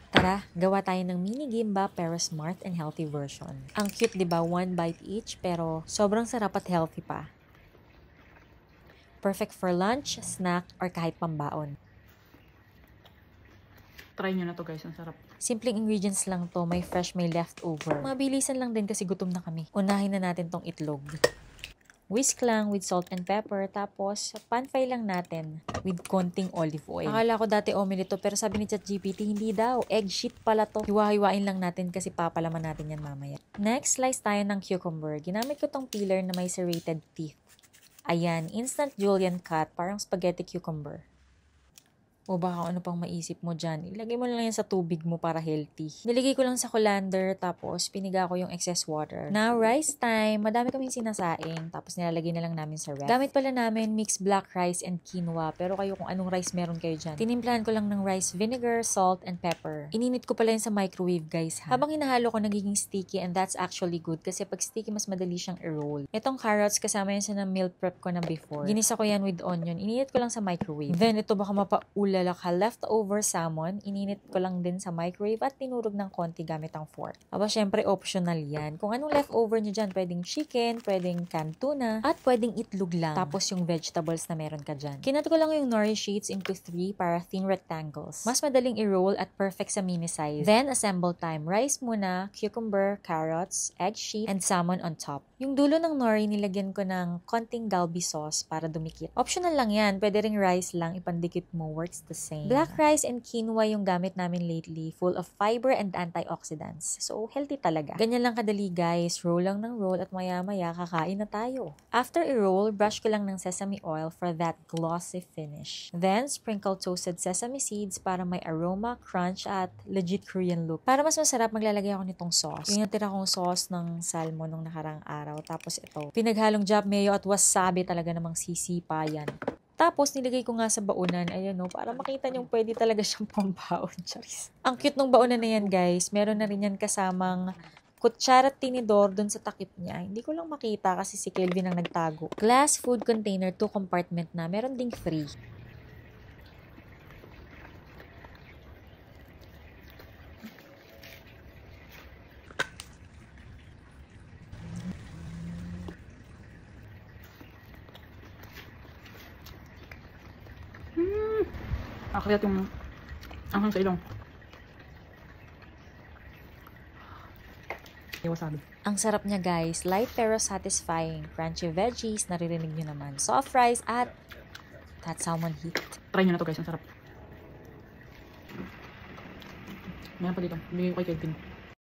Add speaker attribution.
Speaker 1: Tara, gawa tayo ng mini gimbap pero smart and healthy version. Ang cute, di ba? One bite each pero sobrang sarap at healthy pa. Perfect for lunch, snack, or kahit pambaon.
Speaker 2: Try nyo na to guys, ang sarap.
Speaker 1: Simpleng ingredients lang to, may fresh, may leftover. Mabilisan lang din kasi gutom na kami. Unahin na natin tong itlog. Whisk lang with salt and pepper, tapos pan-fry lang natin with konting olive oil. Akala ko dati omelette to, pero sabi ni ChatGPT, hindi daw. Egg sheet pala to. Hiwa-hiwain lang natin kasi papalaman natin yan mamaya. Next, slice tayo ng cucumber. Ginamit ko tong peeler na may serrated teeth. Ayan, instant julienne cut, parang spaghetti cucumber. O baka ano pang maisip mo dyan, ilagay mo lang yan sa tubig mo para healthy. Niligay ko lang sa colander, tapos piniga ko yung excess water. Now, rice time. Madami kaming sinasaing, tapos nilalagay na lang namin sa ref. Gamit pala namin mixed black rice and quinoa, pero kayo kung anong rice meron kayo dyan. Tinimplahan ko lang ng rice vinegar, salt, and pepper. Ininit ko pala yun sa microwave, guys, ha? Habang hinahalo ko, nagiging sticky, and that's actually good, kasi pag sticky, mas madali siyang i-roll. Itong carrots, kasama yun sa meal prep ko na before. Ginisa ko yan with onion. Ininit ko lang sa microwave. Then, ito baka mapaula leftover salmon, ininit ko lang din sa microwave at tinurog ng konti gamit ang fork. Aba, syempre optional yan. Kung anong leftover nyo dyan, pwedeng chicken, pwedeng canned tuna, at pwedeng itlog lang. Tapos yung vegetables na meron ka dyan. Kinat ko lang yung nori sheets into 3 para thin rectangles. Mas madaling i-roll at perfect sa mini size. Then, assemble time. Rice muna, cucumber, carrots, egg sheet, and salmon on top. Yung dulo ng nori, nilagyan ko ng konting galbi sauce para dumikit. Optional lang yan. Pwede ring rice lang, ipandikit mo. Works the same. Black rice and quinoa yung gamit namin lately, full of fiber and antioxidants. So, healthy talaga. Ganyan lang kadali, guys. Roll lang ng roll at maya-maya kakain na tayo. After i-roll, brush ko lang ng sesame oil for that glossy finish. Then, sprinkle toasted sesame seeds para may aroma, crunch, at legit Korean look. Para mas masarap, maglalagay ako nitong sauce. Yung natira kong sauce ng salmon nung nakarang araw. Tapos ito, pinaghalong jap mayo at wasabi, talaga namang sisipa yan. Tapos, nilagay ko nga sa baonan, ayan o, para makita niyong pwede talaga siyang pambaon. Charis. Ang cute ng baonan na yan, guys. Meron na rin yan kasamang kutsara at tinidor dun sa takip niya. Hindi ko lang makita kasi si Kelvin ang nagtago. Glass food container, 2 compartment na. Meron ding 3.
Speaker 2: Akyat yung anghang sa ilong. May wasabi.
Speaker 1: Ang sarap niya, guys. Light pero satisfying. Crunchy veggies, naririnig niyo naman. Soft rice at that salmon heat.
Speaker 2: Try nyo na to guys, ang sarap. Meron pa dito. Bigay ko kay Kelvin.